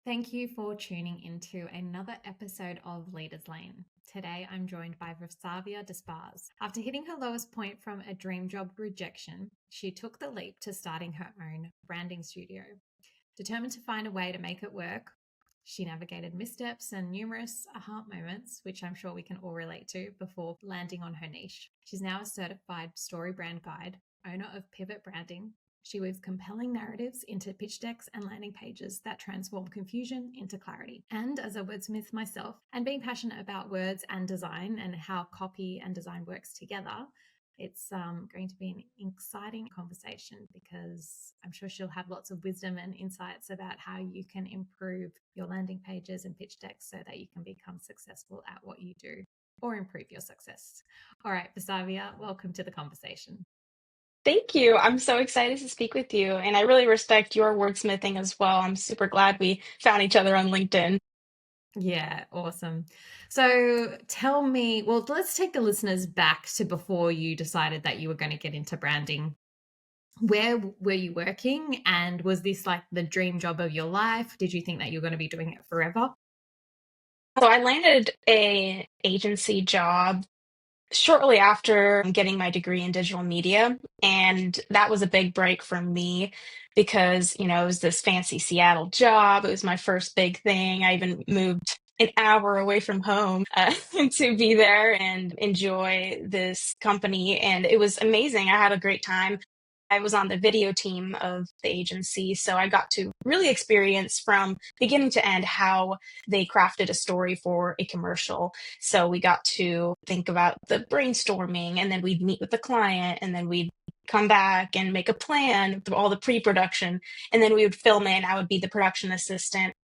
Thank you for tuning into another episode of Leaders Lane. Today, I'm joined by Versaviya Despars. After hitting her lowest point from a dream job rejection, she took the leap to starting her own branding studio. Determined to find a way to make it work, she navigated missteps and numerous aha moments, which I'm sure we can all relate to, before landing on her niche. She's now a certified story brand guide, owner of Pivot Branding. She weaves compelling narratives into pitch decks and landing pages that transform confusion into clarity. And as a wordsmith myself, and being passionate about words and design and how copy and design works together, it's going to be an exciting conversation because I'm sure she'll have lots of wisdom and insights about how you can improve your landing pages and pitch decks so that you can become successful at what you do or improve your success. All right, Versaviya, welcome to the conversation. Thank you. I'm so excited to speak with you. And I really respect your wordsmithing as well. I'm super glad we found each other on LinkedIn. Yeah, awesome. So tell me, well, let's take the listeners back to before you decided that you were going to get into branding. Where were you working? And was this like the dream job of your life? Did you think that you were going to be doing it forever? So I landed a agency job shortly after getting my degree in digital media. And that was a big break for me because, it was this fancy Seattle job. It was my first big thing. I even moved an hour away from home to be there and enjoy this company. And it was amazing. I had a great time. I was on the video team of the agency, so I got to really experience from beginning to end how they crafted a story for a commercial. So we got to think about the brainstorming, and then we'd meet with the client, and then we'd come back and make a plan through all the pre-production, and then we would film it, and I would be the production assistant,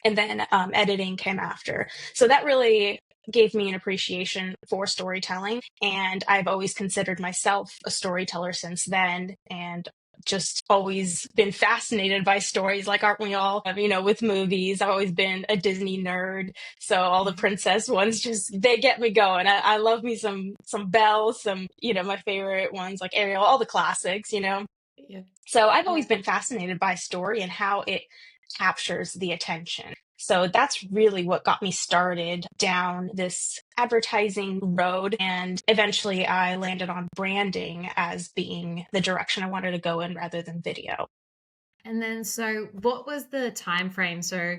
and then editing came after. So that really gave me an appreciation for storytelling, and I've always considered myself a storyteller since then, and just always been fascinated by stories, like aren't we all, with movies. I've always been a Disney nerd, so all the princess ones just they get me going. I love me some Belle, some my favorite ones like Ariel, all the classics. Yeah. So I've always Yeah. been fascinated by story and how it captures the attention. So that's really what got me started down this advertising road. And eventually I landed on branding as being the direction I wanted to go in rather than video. And then, so what was the time frame? So,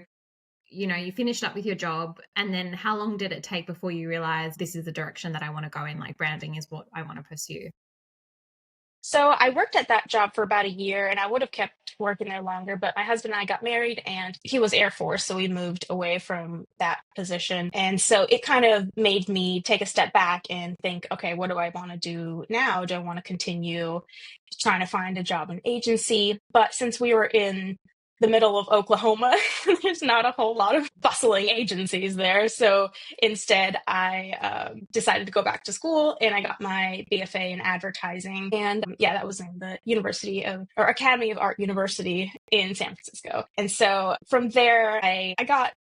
you finished up with your job, and then how long did it take before you realized this is the direction that I want to go in? Like branding is what I want to pursue. So I worked at that job for about a year and I would have kept working there longer, but my husband and I got married and he was Air Force, so we moved away from that position. And so it kind of made me take a step back and think, okay, what do I want to do now? Do I want to continue trying to find a job in agency? But since we were in the middle of Oklahoma, there's not a whole lot of bustling agencies there. So instead, I decided to go back to school and I got my BFA in advertising. And yeah, that was in the Academy of Art University in San Francisco. And so from there, I got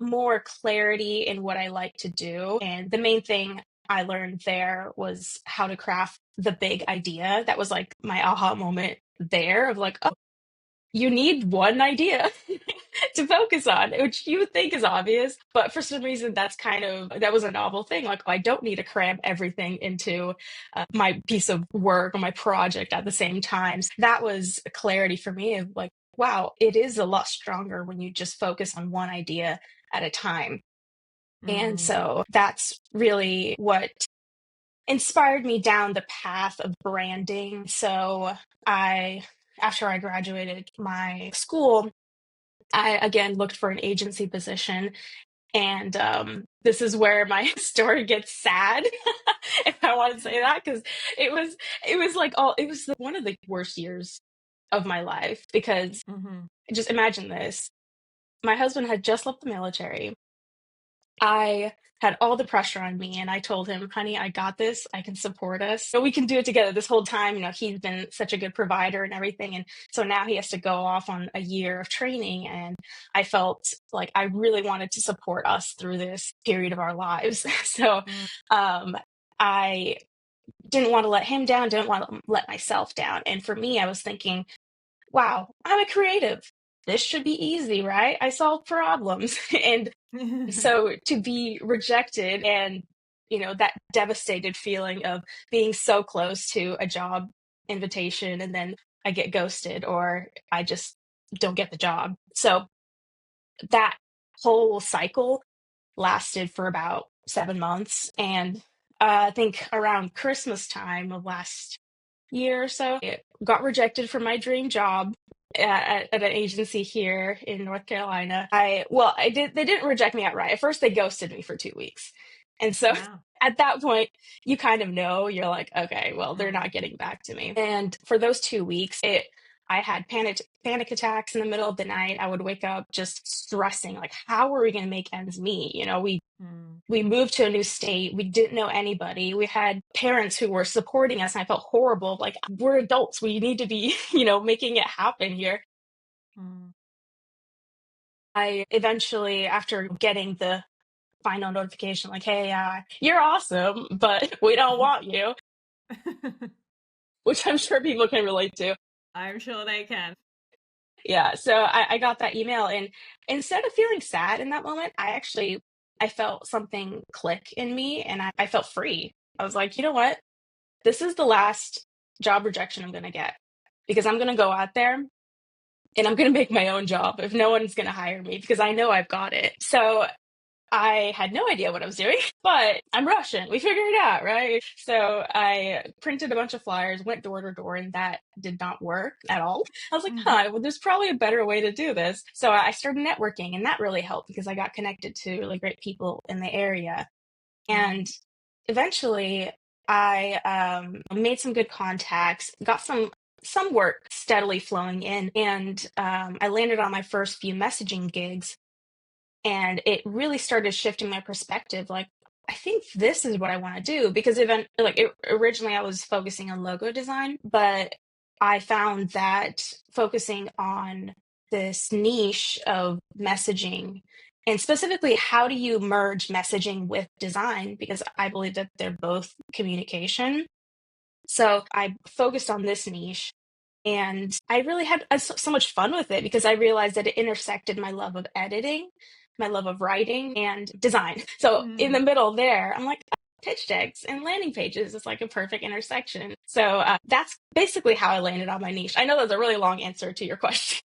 more clarity in what I like to do. And the main thing I learned there was how to craft the big idea. That was like my aha moment there of like, oh, you need one idea to focus on, which you would think is obvious, but for some reason that was a novel thing. Like, oh, I don't need to cram everything into my piece of work or my project at the same time. So that was a clarity for me of like, wow, it is a lot stronger when you just focus on one idea at a time. And Mm. so that's really what inspired me down the path of branding. So after I graduated my school, I again looked for an agency position. And this is where my story gets sad, if I want to say that, because it was like one of the worst years of my life. Because Hmm. just imagine this: my husband had just left the military. I had all the pressure on me, and I told him, honey, I got this. I can support us. So we can do it together. This whole time, he's been such a good provider and everything. And so now he has to go off on a year of training. And I felt like I really wanted to support us through this period of our lives. So Mm. um, I didn't want to let him down, didn't want to let myself down. And for me, I was thinking, wow, I'm a creative. this should be easy, right? I solve problems. And so to be rejected and, that devastated feeling of being so close to a job invitation and then I get ghosted or I just don't get the job. So that whole cycle lasted for about 7 months. And I think around Christmas time of last year or so, it got rejected from my dream job at an agency here in North Carolina. They didn't reject me outright. At first, they ghosted me for 2 weeks. And so Wow. at that point, you kind of know, you're like, okay, well, they're not getting back to me. And for those 2 weeks, I had panic attacks in the middle of the night. I would wake up just stressing, like, how are we going to make ends meet? We moved to a new state. We didn't know anybody. We had parents who were supporting us, and I felt horrible. Like, we're adults. We need to be, making it happen here. Mm. I eventually, after getting the final notification, like, hey, you're awesome, but we don't want you, which I'm sure people can relate to. I'm sure they can. Yeah, so I got that email, and instead of feeling sad in that moment, I felt something click in me, and I felt free. I was like, you know what? This is the last job rejection I'm going to get, because I'm going to go out there and I'm going to make my own job if no one's going to hire me, because I know I've got it. So I had no idea what I was doing, but I'm Russian. We figured it out, right? So I printed a bunch of flyers, went door to door, and that did not work at all. I was like, well, there's probably a better way to do this. So I started networking, and that really helped because I got connected to really great people in the area. And eventually I made some good contacts, got some work steadily flowing in, and I landed on my first few messaging gigs. And it really started shifting my perspective. Like, I think this is what I want to do, because originally I was focusing on logo design, but I found that focusing on this niche of messaging, and specifically how do you merge messaging with design, because I believe that they're both communication. So I focused on this niche, and I really had so much fun with it because I realized that it intersected my love of editing, my love of writing, and design. So in the middle there, I'm like, pitch decks and landing pages is like a perfect intersection. So that's basically how I landed on my niche. I know that's a really long answer to your question.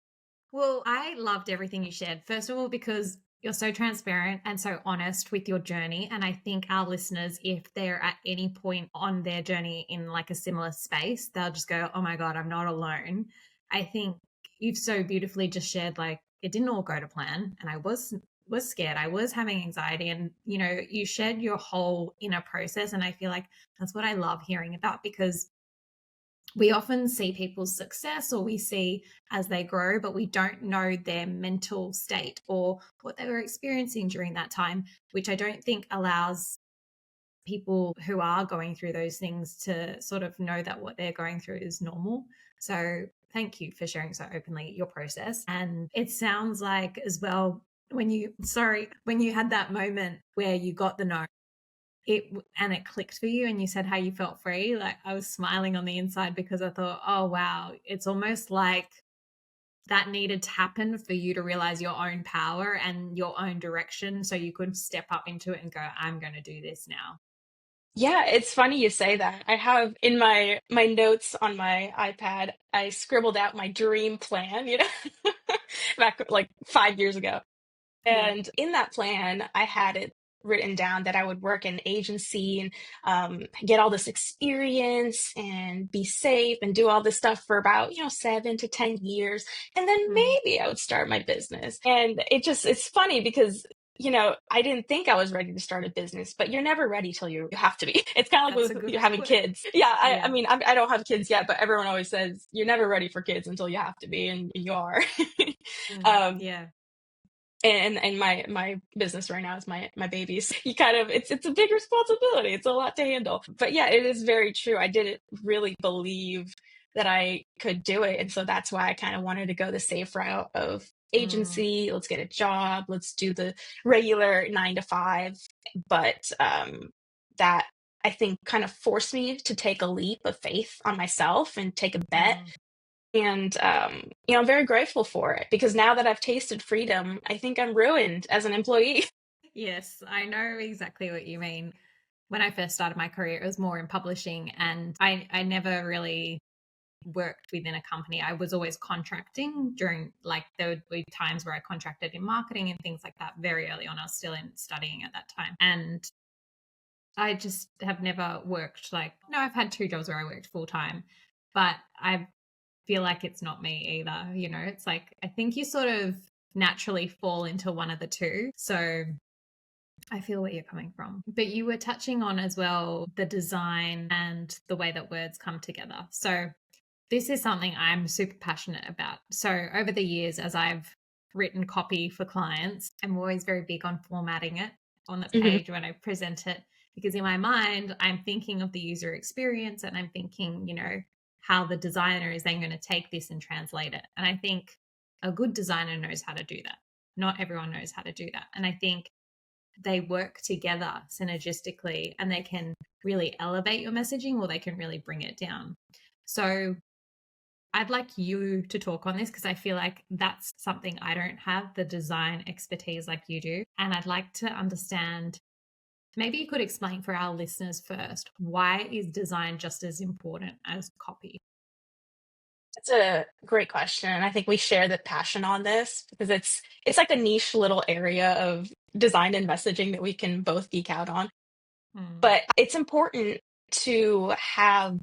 Well, I loved everything you shared. First of all, because you're so transparent and so honest with your journey. And I think our listeners, if they're at any point on their journey in like a similar space, they'll just go, oh my God, I'm not alone. I think you've so beautifully just shared, like, it didn't all go to plan. And I was scared. I was having anxiety. And, you shared your whole inner process. And I feel like that's what I love hearing about, because we often see people's success, or we see as they grow, but we don't know their mental state or what they were experiencing during that time, which I don't think allows people who are going through those things to sort of know that what they're going through is normal. So thank you for sharing so openly your process. And it sounds like as well, when you had that moment where you got the no, it clicked for you and you said how you felt free, like, I was smiling on the inside, because I thought, oh wow, it's almost like that needed to happen for you to realize your own power and your own direction, so you could step up into it and go, I'm going to do this now. Yeah, it's funny you say that. I have in my notes on my iPad, I scribbled out my dream plan, back like 5 years ago. And in that plan, I had it written down that I would work in an agency and get all this experience and be safe and do all this stuff for about, 7 to 10 years. And then maybe I would start my business. And it's funny because, I didn't think I was ready to start a business, but you're never ready till you have to be. It's kind of like with you having kids. Yeah, I mean, I don't have kids yet, but everyone always says you're never ready for kids until you have to be, and you are. Yeah. And my business right now is my babies. You kind of, it's a big responsibility. It's a lot to handle. But yeah, it is very true. I didn't really believe that I could do it. And so that's why I kind of wanted to go the safe route of agency. Let's get a job. Let's do the regular 9 to 5. But that, I think, kind of forced me to take a leap of faith on myself and take a bet. And, I'm very grateful for it because now that I've tasted freedom, I think I'm ruined as an employee. Yes, I know exactly what you mean. When I first started my career, it was more in publishing, and I never really worked within a company. I was always contracting during, like, there would be times where I contracted in marketing and things like that very early on. I was still in studying at that time. And I just have never worked like, no, I've had two jobs where I worked full time, but I feel like it's not me either. It's like, I think you sort of naturally fall into one of the two. So I feel where you're coming from. But you were touching on as well the design and the way that words come together. So this is something I'm super passionate about. So over the years, as I've written copy for clients, I'm always very big on formatting it on the Mhm. page when I present it, because in my mind, I'm thinking of the user experience and I'm thinking, how the designer is then going to take this and translate it. And I think a good designer knows how to do that. Not everyone knows how to do that. And I think they work together synergistically and they can really elevate your messaging or they can really bring it down. So I'd like you to talk on this because I feel like that's something I don't have, the design expertise like you do. And I'd like to understand, maybe you could explain for our listeners first, why is design just as important as copy? That's a great question. And I think we share the passion on this because it's like a niche little area of design and messaging that we can both geek out on. Hmm. But it's important to have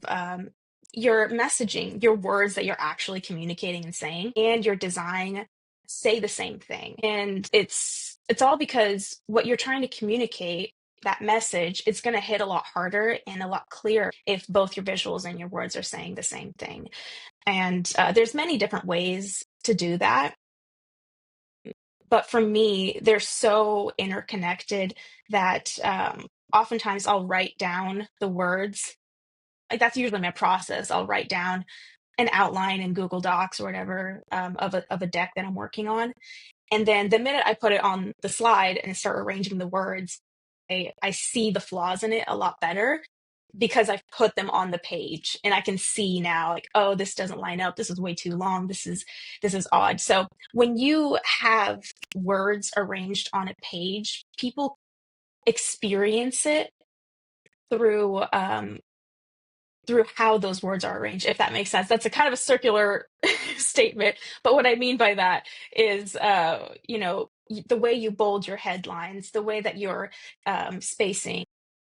your messaging, your words that you're actually communicating and saying, and your design say the same thing. And it's all because what you're trying to communicate, that message, it's going to hit a lot harder and a lot clearer if both your visuals and your words are saying the same thing. And there's many different ways to do that. But for me, they're so interconnected that oftentimes I'll write down the words. Like that's usually my process. I'll write down an outline in Google Docs or whatever of a deck that I'm working on. And then the minute I put it on the slide and start arranging the words, I see the flaws in it a lot better because I've put them on the page and I can see now like, oh, this doesn't line up. This is way too long. This is odd. So when you have words arranged on a page, people experience it through through how those words are arranged, if that makes sense. That's a kind of a circular statement, but what I mean by that is, the way you bold your headlines, the way that your spacing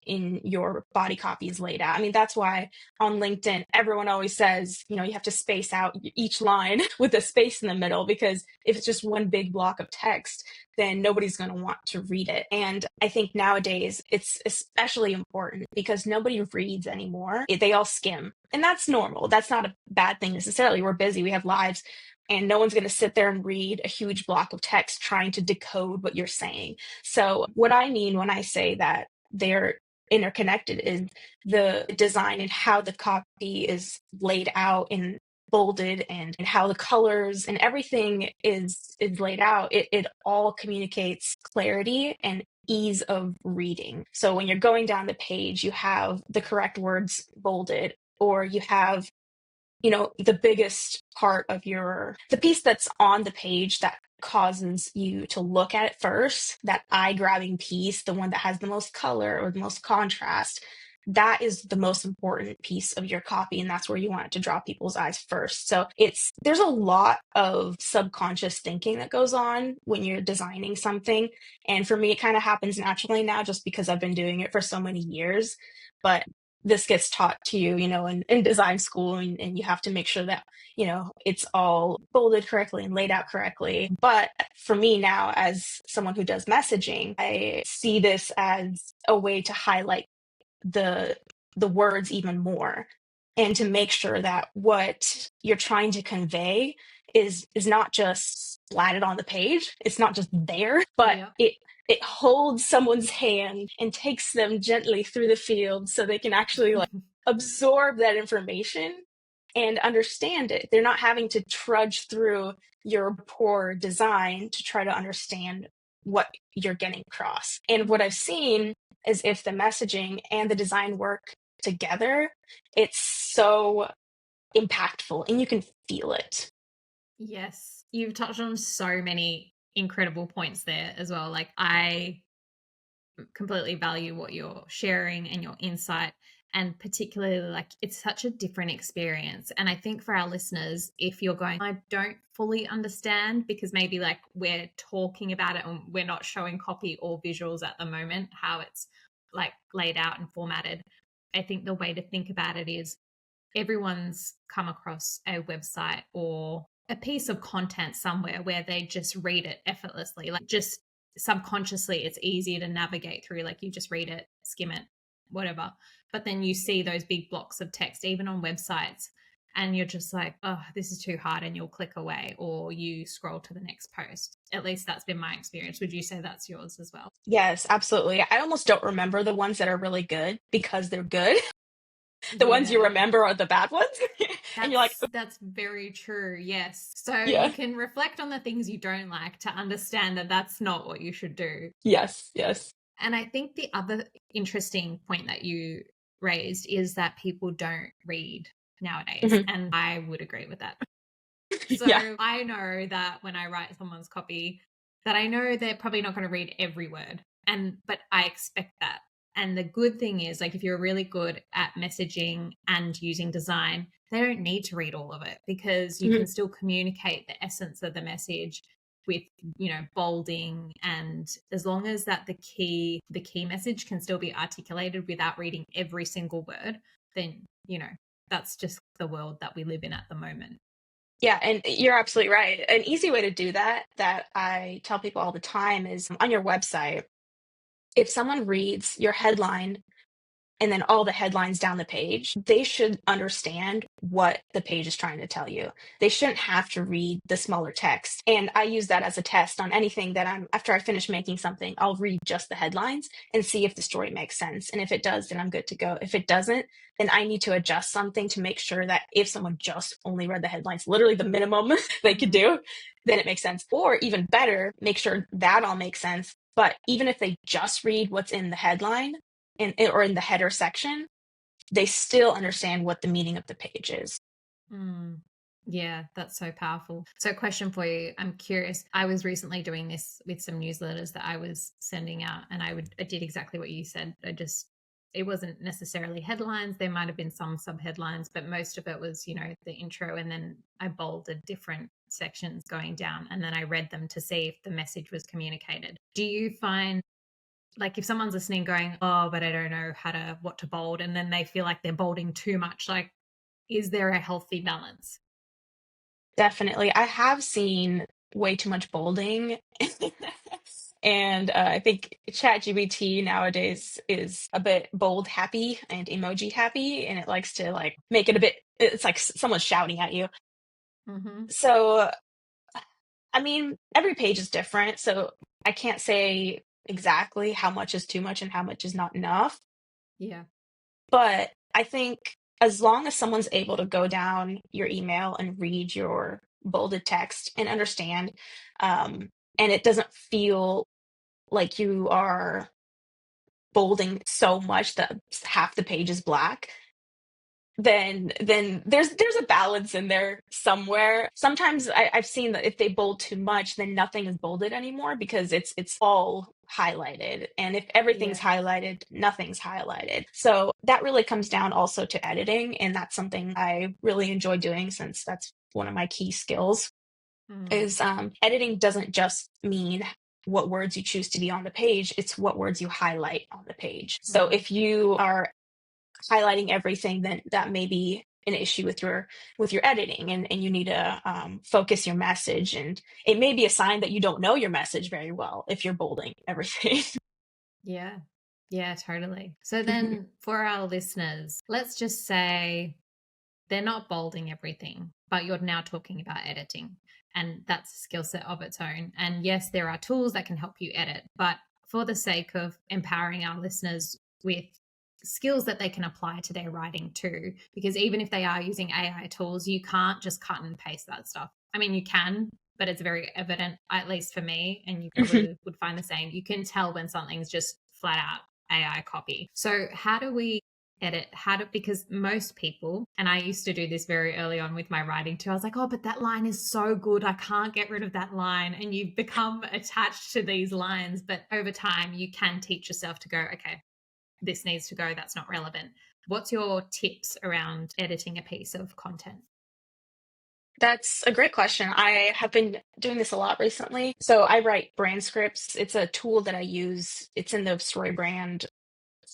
in your body copy is laid out. I mean, that's why on LinkedIn, everyone always says, you have to space out each line with a space in the middle, because if it's just one big block of text, then nobody's going to want to read it. And I think nowadays it's especially important because nobody reads anymore. They all skim. And that's normal. That's not a bad thing necessarily. We're busy, we have lives, and no one's going to sit there and read a huge block of text trying to decode what you're saying. So, what I mean when I say that they're interconnected is the design and how the copy is laid out and bolded, and how the colors and everything is laid out. It all communicates clarity and ease of reading. So when you're going down the page, you have the correct words bolded, or you have, the biggest part of the piece that's on the page that causes you to look at it first, that eye grabbing piece, the one that has the most color or the most contrast. That is the most important piece of your copy, and that's where you want it to draw people's eyes first. So there's a lot of subconscious thinking that goes on when you're designing something. And for me, it kind of happens naturally now just because I've been doing it for so many years. But this gets taught to you, in design school, and you have to make sure that, it's all bolded correctly and laid out correctly. But for me now, as someone who does messaging, I see this as a way to highlight the words even more, and to make sure that what you're trying to convey is not just splatted on the page. It's not just there, but Yeah. it holds someone's hand and takes them gently through the field so they can actually like absorb that information and understand it. They're not having to trudge through your poor design to try to understand what you're getting across. And what I've seen is, if the messaging and the design work together, it's so impactful and you can feel it. Yes. You've touched on so many incredible points there as well. Like, I completely value what you're sharing and your insight, and particularly, like, it's such a different experience. And I think for our listeners, if you're going, I don't fully understand, because maybe like we're talking about it and we're not showing copy or visuals at the moment, how it's like laid out and formatted, I think the way to think about it is everyone's come across a website or a piece of content somewhere where they just read it effortlessly, like just subconsciously it's easier to navigate through, like you just read it, skim it, whatever. But then you see those big blocks of text even on websites, and you're just like, oh, this is too hard, and you'll click away or you scroll to the next post. At least that's been my experience. Would you say that's yours as well? Yes, absolutely. I almost don't remember the ones that are really good because they're good. The ones you Yeah. remember are the bad ones. And you're like, That's very true. Yes. So yeah, you can reflect on the things you don't like to understand that that's not what you should do. yes, yes. And I think the other interesting point that you raised is that people don't read nowadays. Mhm. And I would agree with that. So Yeah. I know that when I write someone's copy, that I know they're probably not going to read every word. But I expect that. And the good thing is, like, if you're really good at messaging and using design, they don't need to read all of it, because you Mhm. can still communicate the essence of the message with, bolding, and as long as that the key message can still be articulated without reading every single word, then, that's just the world that we live in at the moment. Yeah, and you're absolutely right. An easy way to do that, that I tell people all the time, is on your website. If someone reads your headline and then all the headlines down the page, they should understand what the page is trying to tell you. They shouldn't have to read the smaller text. And I use that as a test on anything that after I finish making something, I'll read just the headlines and see if the story makes sense. And if it does, then I'm good to go. If it doesn't, then I need to adjust something to make sure that if someone just only read the headlines, literally the minimum they could do, then it makes sense. Or even better, make sure that all makes sense. But even if they just read what's in the headline, or in the header section, they still understand what the meaning of the page is. Mm. Yeah, that's so powerful. So, question for you. I'm curious. I was recently doing this with some newsletters that I was sending out, and I did exactly what you said. It wasn't necessarily headlines. There might have been some subheadlines, but most of it was, the intro, and then I bolded different sections going down, and then I read them to see if the message was communicated. Do you find, like, if someone's listening going, oh, but I don't know what to bold, and then they feel like they're bolding too much, like, is there a healthy balance? Definitely. I have seen way too much bolding. And I think ChatGPT nowadays is a bit bold happy and emoji happy, and it likes to like make it a bit, it's like someone's shouting at you. Mm-hmm. So, I mean, every page is different. So I can't say exactly how much is too much and how much is not enough. Yeah. But I think as long as someone's able to go down your email and read your bolded text and understand, and it doesn't feel like you are bolding so much that half the page is black, then there's a balance in there somewhere. Sometimes I've seen that if they bold too much, then nothing is bolded anymore because it's all highlighted. And if everything's Yeah. highlighted, nothing's highlighted. So that really comes down also to editing, and that's something I really enjoy doing since that's one of my key skills. Mm. Is editing doesn't just mean what words you choose to be on the page, it's what words you highlight on the page. So Mm. if you are highlighting everything, then that may be an issue with your editing, and you need to focus your message, and it may be a sign that you don't know your message very well if you're bolding everything. Yeah. Yeah, totally. So then for our listeners, let's just say they're not bolding everything, but you're now talking about editing, and that's a skill set of its own. And yes, there are tools that can help you edit, but for the sake of empowering our listeners with skills that they can apply to their writing too, because even if they are using AI tools, you can't just cut and paste that stuff. I mean, you can, but it's very evident, at least for me, and you probably would find the same. You can tell when something's just flat out AI copy. So how do we edit? Because most people, and I used to do this very early on with my writing too, I was like, oh, but that line is so good, I can't get rid of that line. And you become attached to these lines, but over time you can teach yourself to go, okay, this needs to go, that's not relevant. What's your tips around editing a piece of content? That's a great question. I have been doing this a lot recently. So I write brand scripts. It's a tool that I use. It's in the story brand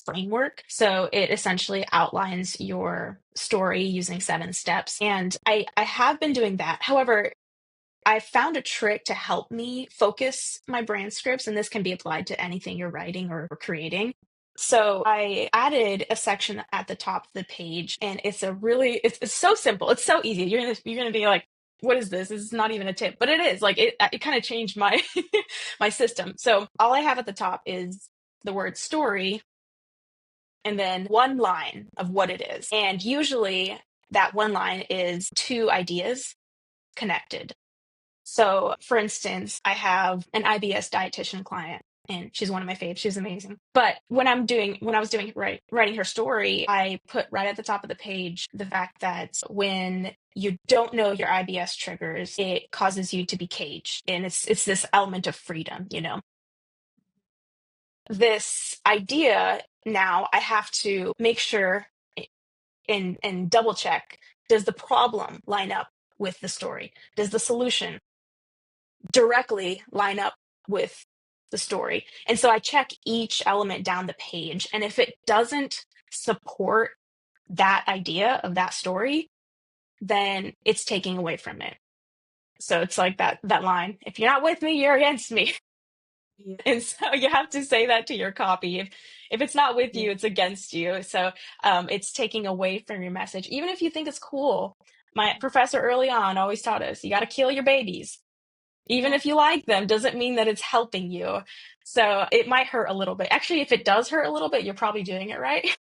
framework. So it essentially outlines your story using 7 steps. And I have been doing that. However, I found a trick to help me focus my brand scripts, and this can be applied to anything you're writing or creating. So I added a section at the top of the page, and it's so simple. It's so easy. You're gonna be like, what is this? This is not even a tip, but it is. Like it kind of changed my my system. So all I have at the top is the word story and then one line of what it is. And usually that one line is 2 ideas connected. So, for instance, I have an IBS dietitian client, and she's one of my faves. She's amazing. But when I was doing writing her story, I put right at the top of the page the fact that when you don't know your IBS triggers, it causes you to be caged, and it's this element of freedom. This idea now I have to make sure and double check: does the problem line up with the story? Does the solution directly line up with the story? And so I check each element down the page. And if it doesn't support that idea of that story, then it's taking away from it. So it's like that line, if you're not with me, you're against me. Yeah. And so you have to say that to your copy. If it's not with you, Yeah. it's against you. So it's taking away from your message, even if you think it's cool. My professor early on always taught us, you got to kill your babies. Even Yeah. if you like them, doesn't mean that it's helping you. So it might hurt a little bit. Actually, if it does hurt a little bit, you're probably doing it right.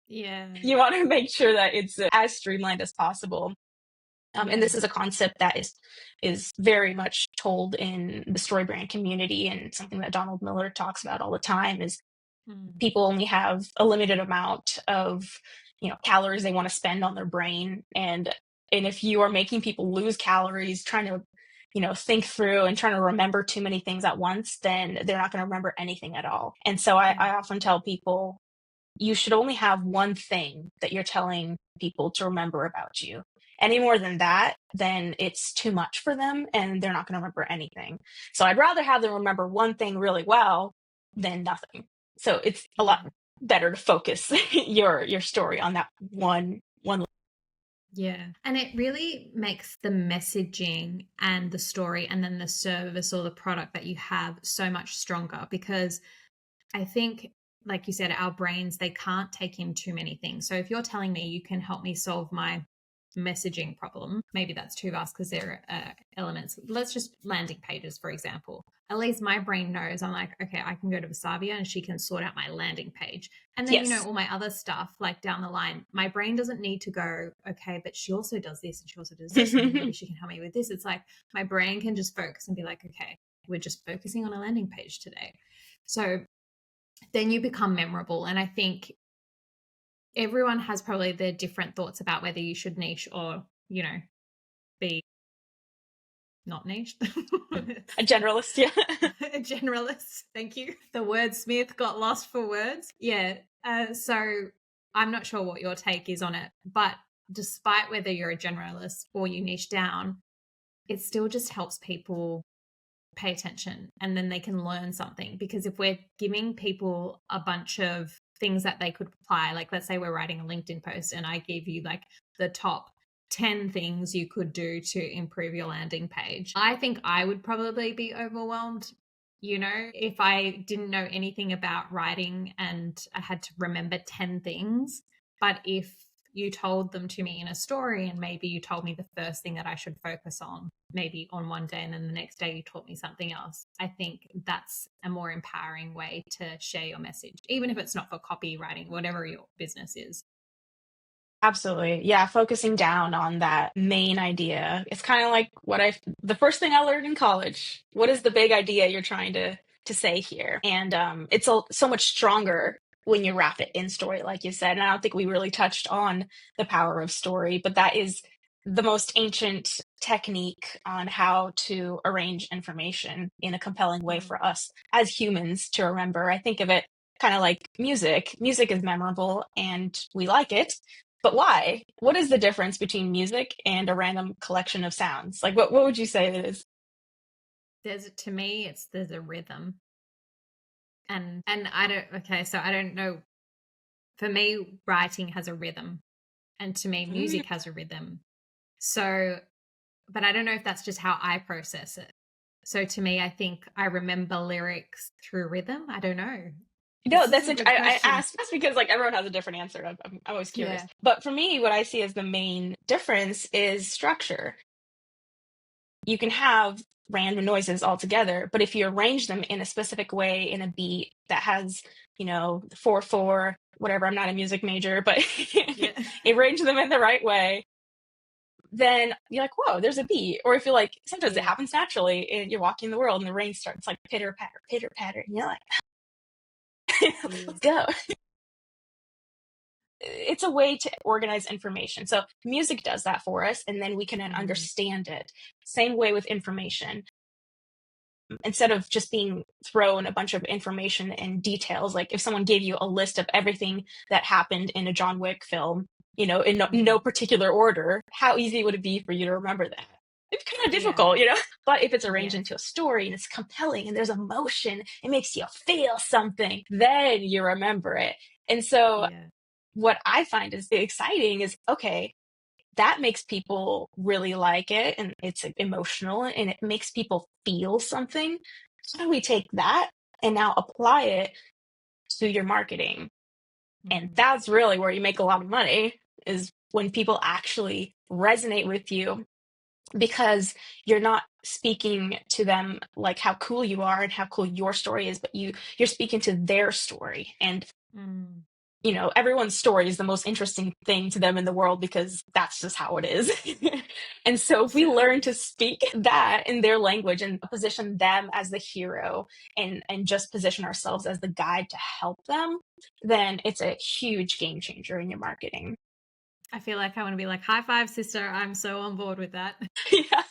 Yeah. You want to make sure that it's as streamlined as possible. And Yeah. this is a concept that is very much told in the story brand community, and something that Donald Miller talks about all the time is Mm. people only have a limited amount of calories they want to spend on their brain, and if you are making people lose calories trying to think through and trying to remember too many things at once, then they're not going to remember anything at all. And so Yeah. I often tell people, you should only have one thing that you're telling people to remember about you. Any more than that, then it's too much for them and they're not going to remember anything. So I'd rather have them remember one thing really well than nothing. So it's a lot Yeah. better to focus your story on that one. Yeah. And it really makes the messaging and the story and then the service or the product that you have so much stronger, because I think, like you said, our brains, they can't take in too many things. So if you're telling me you can help me solve my messaging problem, maybe that's too vast because there are elements. Let's just landing pages, for example. At least my brain knows, I'm like, okay, I can go to Versaviya and she can sort out my landing page. And then, Yes. all my other stuff, like down the line, my brain doesn't need to go, okay, but she also does this and she also does this. And maybe she can help me with this. It's like my brain can just focus and be like, okay, we're just focusing on a landing page today. So then you become memorable. And I think everyone has probably their different thoughts about whether you should niche or, be not niche. A generalist, yeah. A generalist. Thank you. The wordsmith got lost for words. Yeah. So I'm not sure what your take is on it, but despite whether you're a generalist or you niche down, it still just helps people pay attention and then they can learn something. Because if we're giving people a bunch of things that they could apply, like let's say we're writing a LinkedIn post and I give you like the top 10 things you could do to improve your landing page, I think I would probably be overwhelmed, if I didn't know anything about writing and I had to remember 10 things. But if you told them to me in a story and maybe you told me the first thing that I should focus on, maybe on one day, and then the next day you taught me something else, I think that's a more empowering way to share your message, even if it's not for copywriting, whatever your business is. Absolutely. Yeah, focusing down on that main idea. It's kind of like the first thing I learned in college. What is the big idea you're trying to say here? And it's so much stronger when you wrap it in story, like you said. And I don't think we really touched on the power of story, but that is the most ancient technique on how to arrange information in a compelling way Mm. for us as humans to remember. I think of it kind of like music. Music is memorable and we like it. But why? What is the difference between music and a random collection of sounds? Like, what would you say it is? To me, there's a rhythm. And I don't, okay, so I don't know. For me, writing has a rhythm, and to me, Mm. music has a rhythm. So, but I don't know if that's just how I process it. So to me, I think I remember lyrics through rhythm. I don't know. No, This is a good I question. asked just because like everyone has a different answer. I'm always curious. Yeah. But for me, what I see as the main difference is structure. You can have random noises all together, but if you arrange them in a specific way in a beat that has, 4/4, whatever, I'm not a music major, but Yeah. arrange them in the right way, then you're like, whoa, there's a beat. Or if you're like, sometimes it Yeah. happens naturally and you're walking in the world and the rain starts like pitter patter, and you're like, Yeah. let's go. It's a way to organize information. So music does that for us, and then we can then Mm. understand it. Same way with information. Instead of just being thrown a bunch of information and details, like if someone gave you a list of everything that happened in a John Wick film, in no Mm. particular order, how easy would it be for you to remember that? It's kind of Yeah. difficult. But if it's arranged Yeah. into a story and it's compelling and there's emotion, it makes you feel something, then you remember it. And so Yeah. what I find is exciting is, okay, that makes people really like it and it's emotional and it makes people feel something. How do we take that and now apply it to your marketing? And Mm. that's really where you make a lot of money, is when people actually resonate with you, because you're not speaking to them like how cool you are and how cool your story is, but you're speaking to their story. And Mm. everyone's story is the most interesting thing to them in the world because that's just how it is. And so if we Yeah. learn to speak that in their language and position them as the hero, and just position ourselves as the guide to help them, then it's a huge game changer in your marketing. I feel like I want to be like, high five, sister. I'm so on board with that. Yeah.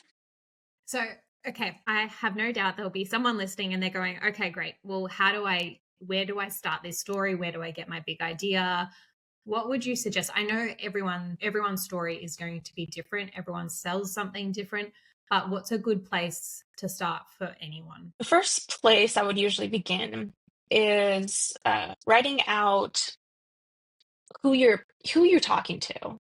So, okay, I have no doubt there'll be someone listening and they're going, okay, great. Well, where do I start this story? Where do I get my big idea? What would you suggest? I know everyone's story is going to be different. Everyone sells something different, but what's a good place to start for anyone? The first place I would usually begin is writing out who you're talking to.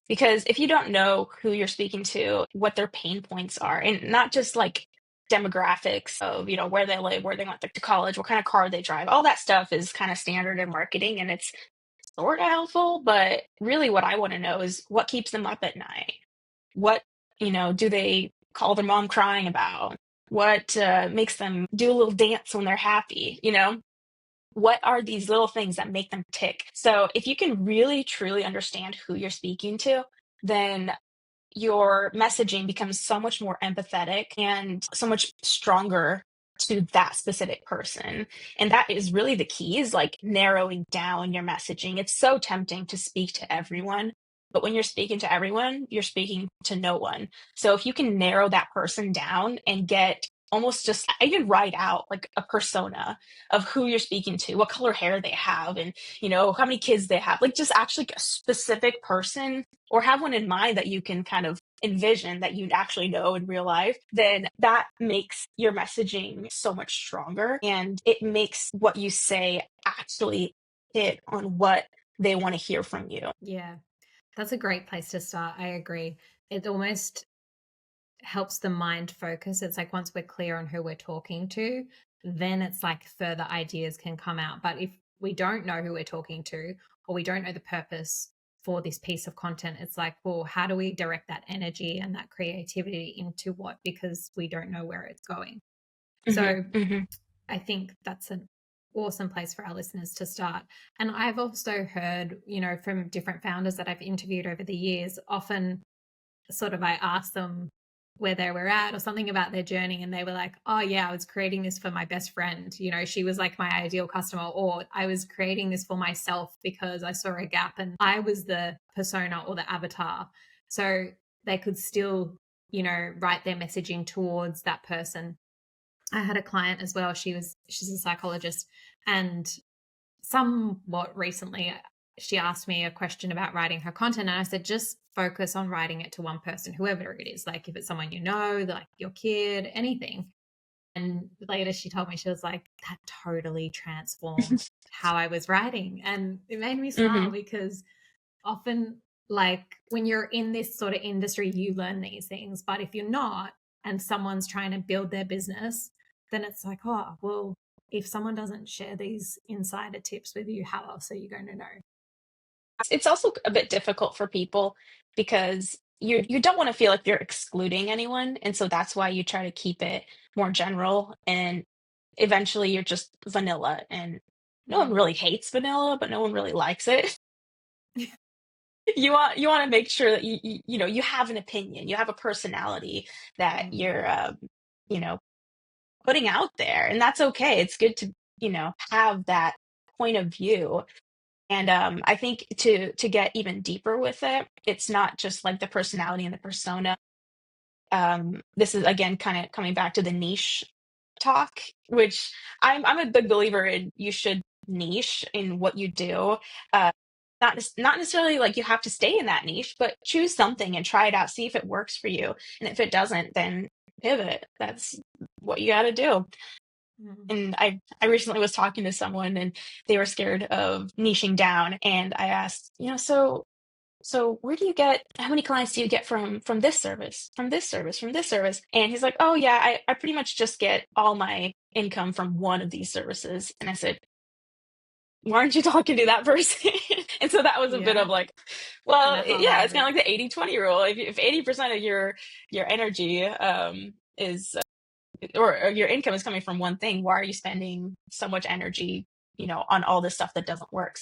Because if you don't know who you're speaking to, what their pain points are, and not just like demographics of, where they live, where they went to college, what kind of car they drive, all that stuff is kind of standard in marketing and it's sort of helpful. But really, what I want to know is what keeps them up at night. What, do they call their mom crying about? What makes them do a little dance when they're happy? What are these little things that make them tick? So if you can really truly understand who you're speaking to, then your messaging becomes so much more empathetic and so much stronger to that specific person. And that is really the key, is like narrowing down your messaging. It's so tempting to speak to everyone, but when you're speaking to everyone, you're speaking to no one. So if you can narrow that person down and get almost just even write out like a persona of who you're speaking to, what color hair they have, and how many kids they have, like just actually a specific person, or have one in mind that you can kind of envision that you'd actually know in real life, then that makes your messaging so much stronger and it makes what you say actually hit on what they want to hear from you. Yeah, that's a great place to start. I agree. It almost helps the mind focus. It's like once we're clear on who we're talking to, then it's like further ideas can come out. But if we don't know who we're talking to, or we don't know the purpose for this piece of content, it's like, well, how do we direct that energy and that creativity into what? Because we don't know where it's going. Hmm. So Hmm. I think that's an awesome place for our listeners to start. And I've also heard, from different founders that I've interviewed over the years, often sort of I ask them, where they were at or something about their journey, and they were like, oh yeah, I was creating this for my best friend, you know, she was like my ideal customer, or I was creating this for myself because I saw a gap and I was the persona or the avatar. So they could still, you know, write their messaging towards that person. I had a client as well, she's a psychologist, and somewhat recently she asked me a question about writing her content, and I said just focus on writing it to one person, whoever it is, like if it's someone you know, like your kid, anything. And later she told me, she was like, that totally transformed how I was writing. And it made me smile Hmm. because often, like when you're in this sort of industry, you learn these things, but if you're not and someone's trying to build their business, then it's like, oh well, if someone doesn't share these insider tips with you, how else are you going to know? It's also a bit difficult for people because you don't want to feel like you're excluding anyone, and so that's why you try to keep it more general, and eventually you're just vanilla, and no one Mm. really hates vanilla, but no one really likes it. You want to make sure that you know you have an opinion, you have a personality that Mm. you're you know putting out there, and that's okay. It's good to have that point of view. And I think to get even deeper with it, it's not just like the personality and the persona. This is again kind of coming back to the niche talk, which I'm a big believer in. You should niche in what you do. Uh, not necessarily like you have to stay in that niche, but choose something and try it out, see if it works for you. And if it doesn't, then pivot. That's what you got to do. Mm. And I recently was talking to someone and they were scared of niching down, and I asked, so where do you get how many clients do you get from this service, from this service, from this service? And he's like, oh yeah, I pretty much just get all my income from one of these services. And I said, why aren't you talking to that person? And so that was a bit of Yeah. like, An well, aha yeah, it's kind moment. of like the 80-20 rule. If 80% of your energy is or your income is coming from one thing, why are you spending so much energy, on all this stuff that doesn't work?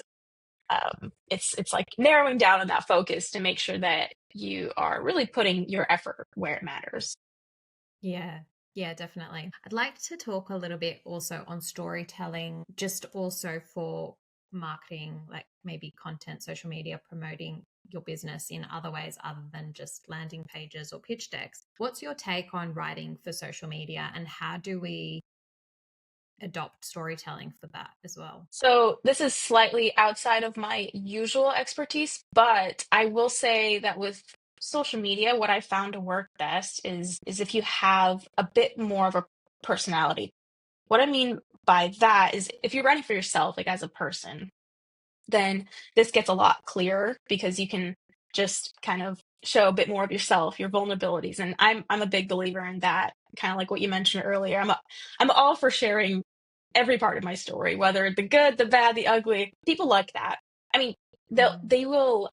It's like narrowing down on that focus to make sure that you are really putting your effort where it matters. Yeah. Yeah, definitely. I'd like to talk a little bit also on storytelling, just also for marketing, like maybe content, social media, promoting your business in other ways other than just landing pages or pitch decks. What's your take on writing for social media, and how do we adopt storytelling for that as well? So this is slightly outside of my usual expertise, but I will say that with social media, what I found to work best is if you have a bit more of a personality. What I mean by that is if you're writing for yourself, like as a person, then this gets a lot clearer because you can just kind of show a bit more of yourself, your vulnerabilities. And I'm a big believer in that, kind of like what you mentioned earlier. I'm all for sharing every part of my story, whether the good, the bad, the ugly. People like that. I mean, Mm. they will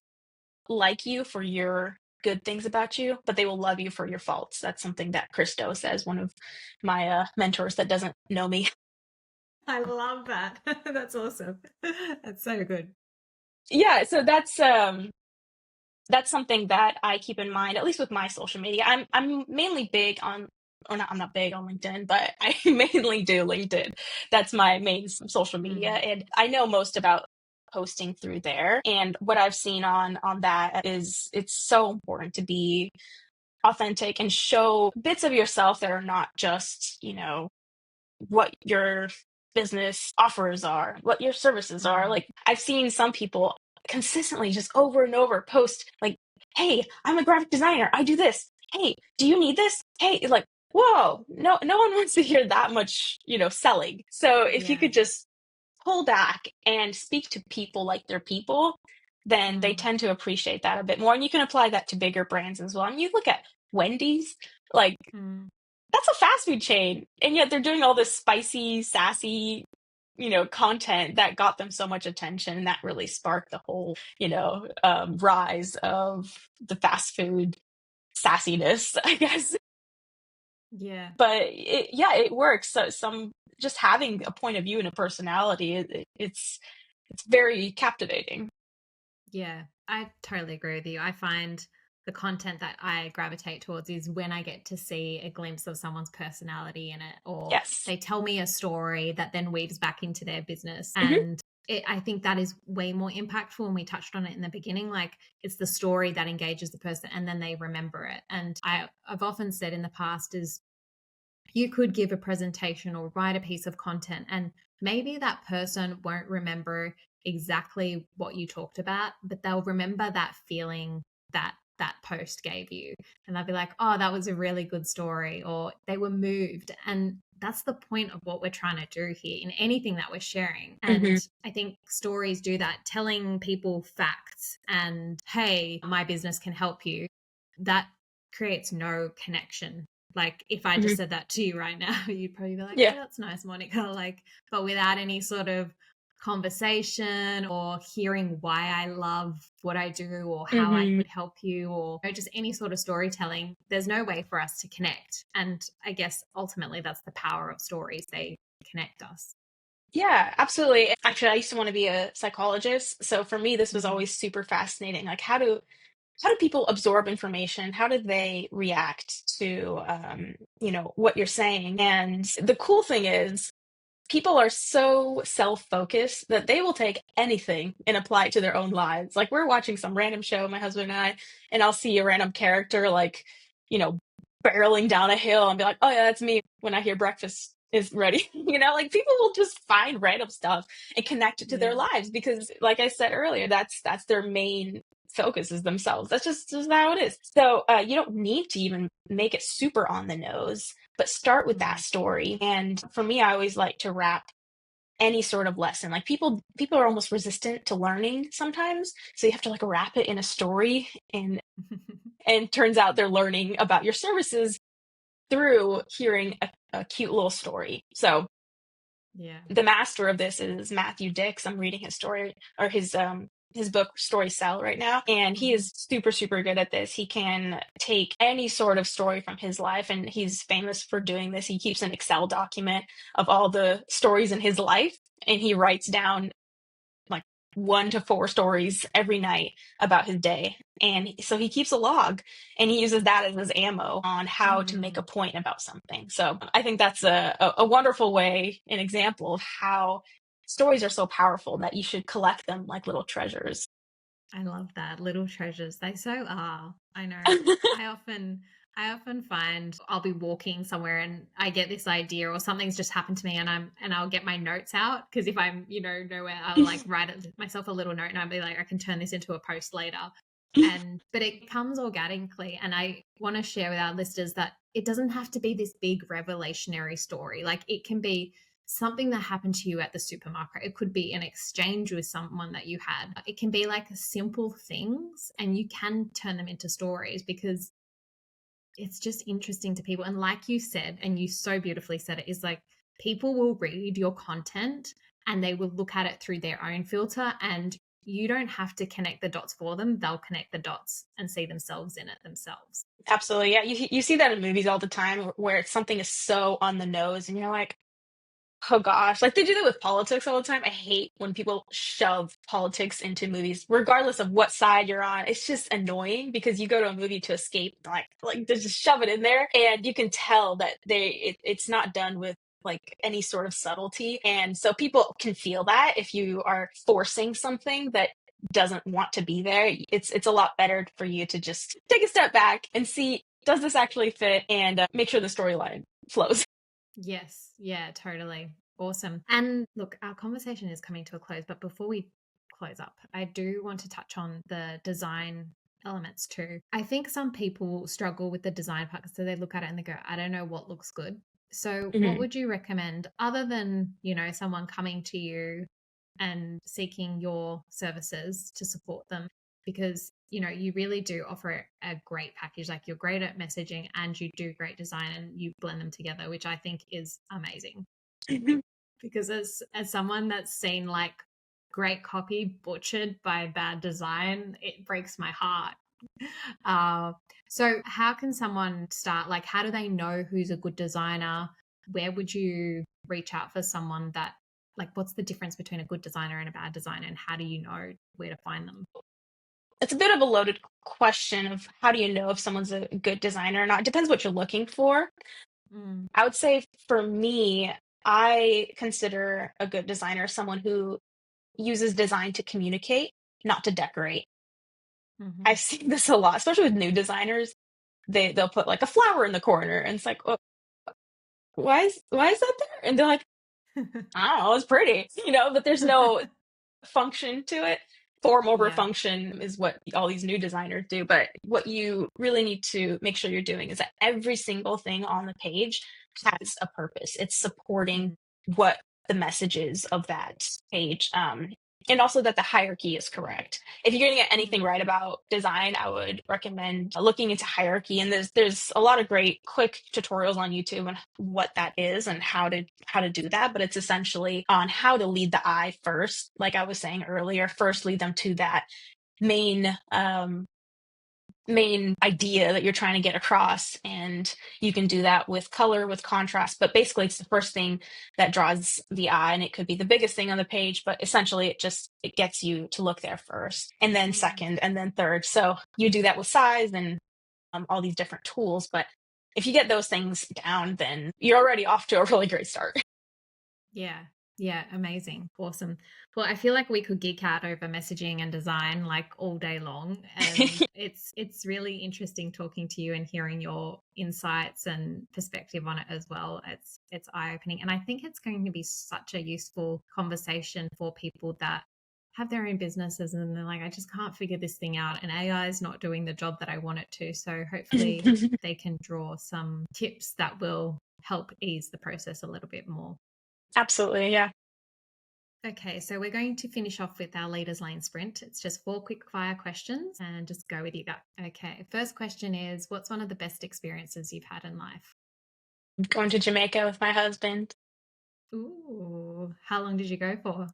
like you for your good things about you, but they will love you for your faults. That's something that Christo says, one of my mentors that doesn't know me. I love that. That's awesome. That's so good. Yeah, so that's something that I keep in mind, at least with my social media. I'm mainly big on, or not, I'm not big on LinkedIn, but I mainly do LinkedIn. That's my main social media, Mm. and I know most about posting through there. And what I've seen on that is it's so important to be authentic and show bits of yourself that are not just, what your business offers are, what your services are. Mm. Like I've seen some people consistently just over and over post like, "Hey, I'm a graphic designer. I do this. Hey, do you need this? Hey," like, whoa, no one wants to hear that much, selling. So if you Yeah. could just pull back and speak to people like they're people, then they Mm. tend to appreciate that a bit more. And you can apply that to bigger brands as well. And you look at Wendy's, like Mm. that's a fast food chain, and yet they're doing all this spicy, sassy, content that got them so much attention, and that really sparked the whole, rise of the fast food sassiness, I guess. Yeah. But yeah, it works. So some just having a point of view and a personality, it's very captivating. Yeah. I totally agree with you. I find the content that I gravitate towards is when I get to see a glimpse of someone's personality in it, or Yes. they tell me a story that then weaves back into their business. Mhm. And I think that is way more impactful. And we touched on it in the beginning. Like, it's the story that engages the person and then they remember it. And I've often said in the past is you could give a presentation or write a piece of content, and maybe that person won't remember exactly what you talked about, but they'll remember that feeling that that post gave you. And they'll be like, oh, that was a really good story, or they were moved. And that's the point of what we're trying to do here in anything that we're sharing. And Mhm. I think stories do that, telling people facts and, hey, my business can help you. That creates no connection. Like, if I just Mhm. said that to you right now, you'd probably be like, oh, Yeah. that's nice, Monica. Like, but without any sort of conversation or hearing why I love what I do or how I Mhm. could help you, or just any sort of storytelling, there's no way for us to connect. And I guess ultimately that's the power of stories. They connect us. Yeah, absolutely. Actually, I used to want to be a psychologist. So for me, this was Mm-hmm. always super fascinating. Like, how do people absorb information? How do they react to what you're saying? And the cool thing is people are so self-focused that they will take anything and apply it to their own lives. Like, we're watching some random show, my husband and I'll see a random character like, you know, barreling down a hill and be like, oh yeah, that's me when I hear breakfast is ready. Like, people will just find random stuff and connect it to their Yeah. lives because, like I said earlier, that's their main focus is themselves. That's just how it is. So you don't need to even make it super on the nose, but start with that Mm-hmm. story. And for me, I always like to wrap any sort of lesson. Like, people are almost resistant to learning sometimes, so you have to like wrap it in a story, and turns out they're learning about your services through hearing a cute little story. So Yeah. the master of this is Matthew Dix. I'm reading his story, or his book Story Sell right now, and he Mm-hmm. is super super good at this. He can take any sort of story from his life, and he's famous for doing this. He keeps an Excel document of all the stories in his life, and he writes down like 1 to 4 stories every night about his day. And so he keeps a log, and he uses that as his ammo on how to make a Mm. point about something. So I think that's a wonderful way, an example of how stories are so powerful that you should collect them like little treasures. I love that. Little treasures. They so are. I know. I often I often find I'll be walking somewhere and I get this idea or something's just happened to me, and I'll get my notes out, because if I'm, nowhere, I'll like write myself a little note and I'll be like, I can turn this into a post later. And but it comes organically, and I want to share with our listeners that it doesn't have to be this big revelationary story. Like, it can be something that happened to you at the supermarket. It could be an exchange with someone that you had. It can be like simple things, and you can turn them into stories because it's just interesting to people. And like you said, and you so beautifully said it, is like, people will read your content and they will look at it through their own filter, and you don't have to connect the dots for them. They'll connect the dots and see themselves in it themselves. Absolutely. Yeah. You see that in movies all the time where something is so on the nose and you're like, oh gosh, like they do that with politics all the time. I hate when people shove politics into movies, regardless of what side you're on. It's just annoying because you go to a movie to escape, like they just shove it in there, and you can tell that it's not done with like any sort of subtlety, and so people can feel that if you are forcing something that doesn't want to be there. It's a lot better for you to just take a step back and see, does this actually fit, and make sure the storyline flows. Yes. Yeah, totally. Awesome. And look, our conversation is coming to a close, but before we close up, I do want to touch on the design elements too. I think some people struggle with the design part, so they look at it and they go, I don't know what looks good. So, what would you recommend other than, someone coming to you and seeking your services to support them? Because you really do offer a great package. Like, you're great at messaging and you do great design and you blend them together, which I think is amazing. Mhm. Because as someone that's seen like great copy butchered by bad design, it breaks my heart. uh, so how can someone start? Like, how do they know who's a good designer? Where would you reach out for someone that, like, what's the difference between a good designer and a bad designer, and how do you know where to find them? it's a bit of a loaded question of how do you know if someone's a good designer or not. It depends what you're looking for. Mm, I would say for me, I consider a good designer someone who uses design to communicate, not to decorate. hmm I've seen this a lot, especially with new designers. They'll put like a flower in the corner, and it's like, oh, why is that there? And they're like, I don't know, it's pretty, but there's no function to it. Form over Yeah. function is what all these new designers do. But what you really need to make sure you're doing is that every single thing on the page has a purpose. It's supporting Mm, what the message is of that page. And also that the hierarchy is correct. If you're going to get anything mm, right about design, I would recommend looking into hierarchy. And there's a lot of great quick tutorials on YouTube on what that is and how to do that. But it's essentially on how to lead the eye first. Like I was saying earlier, first lead them to that main main idea that you're trying to get across, and you can do that with color, with contrast, but basically it's the first thing that draws the eye, and it could be the biggest thing on the page, but essentially it gets you to look there first, and then mm. second, and then third. So you do that with size and all these different tools, but if you get those things down, then you're already off to a really great start. Yeah. Yeah. Amazing. Awesome. Well, I feel like we could geek out over messaging and design like all day long. And it's really interesting talking to you and hearing your insights and perspective on it as well. It's eye-opening. And I think it's going to be such a useful conversation for people that have their own businesses and they're like, I just can't figure this thing out. And AI is not doing the job that I want it to. So hopefully they can draw some tips that will help ease the process a little bit more. Absolutely, yeah. Okay, so we're going to finish off with our leaders lane sprint. It's just 4 quick fire questions and just go with your gut. Okay, first question is, what's one of the best experiences you've had in life? Going to Jamaica with my husband. Ooh, how long did you go for?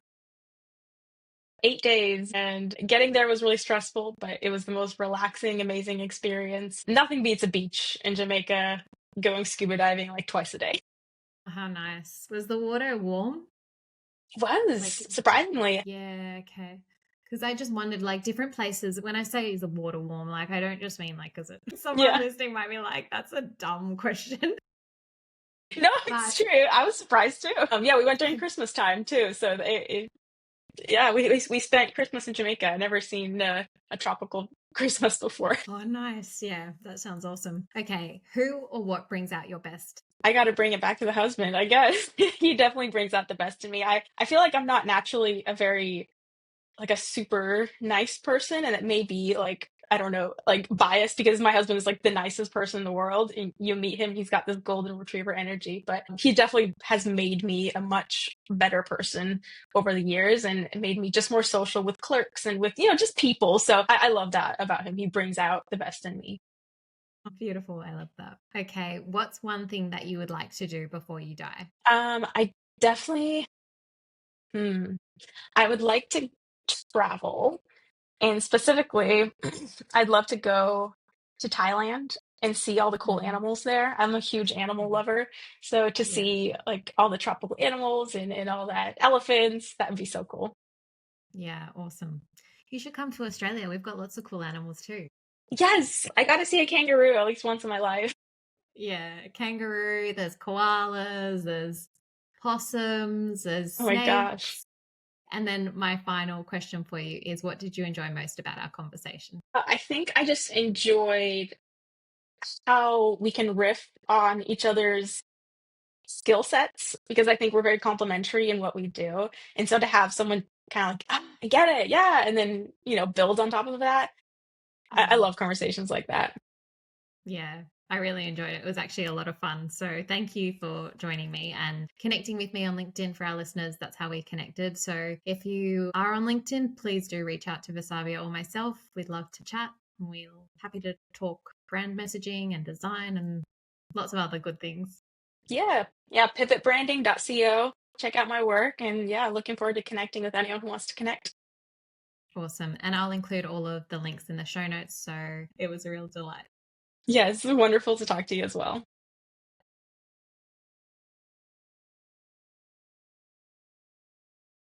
8 days, and getting there was really stressful, but it was the most relaxing, amazing experience. Nothing beats a beach in Jamaica, going scuba diving like twice a day. How nice. Was the water warm? It was, Like, surprisingly. yeah, okay. Because I just wondered, like, different places, when I say is the water warm, like, I don't just mean, like, because someone Yeah. listening might be like, that's a dumb question. No, it's But true. I was surprised too. Yeah, we went during Christmas time too. So yeah, we spent Christmas in Jamaica. I've never seen a tropical Christmas before. oh, nice. Yeah, that sounds awesome. Okay, who or what brings out your best? I got to bring it back to the husband, I guess. He definitely brings out the best in me. I feel like I'm not naturally a super nice person, and it may be like, I don't know, like biased because my husband is like the nicest person in the world, and you meet him, he's got this golden retriever energy, but he definitely has made me a much better person over the years, and it made me just more social with clerks and with just people. So I love that about him. He brings out the best in me. Oh, beautiful. I love that. Okay, what's one thing that you would like to do before you die? I definitely hmm, I would like to travel. And specifically, I'd love to go to Thailand and see all the cool Hmm. animals there. I'm a huge animal lover. So to Yeah. see like all the tropical animals and all that, elephants, that would be so cool. Yeah, awesome. You should come to Australia. We've got lots of cool animals too. Yes, I got to see a kangaroo at least once in my life. Yeah, kangaroo, there's koalas, there's possums, there's Oh my gosh. snakes. And then my final question for you is what did you enjoy most about our conversation? I think I just enjoyed how we can riff on each other's skill sets because I think we're very complementary in what we do. And so to have someone kind of like, ah, I get it, yeah, and then build on top of that. I Mm. love conversations like that. Yeah, I really enjoyed it. It was actually a lot of fun. So thank you for joining me and connecting with me on LinkedIn for our listeners. That's how we connected. So if you are on LinkedIn, please do reach out to Versaviya or myself. We'd love to chat. We're happy to talk brand messaging and design and lots of other good things. Yeah, yeah. Pivotbranding.co. Check out my work, and yeah, looking forward to connecting with anyone who wants to connect. Awesome. And I'll include all of the links in the show notes. So it was a real delight. Yeah, it's wonderful to talk to you as well.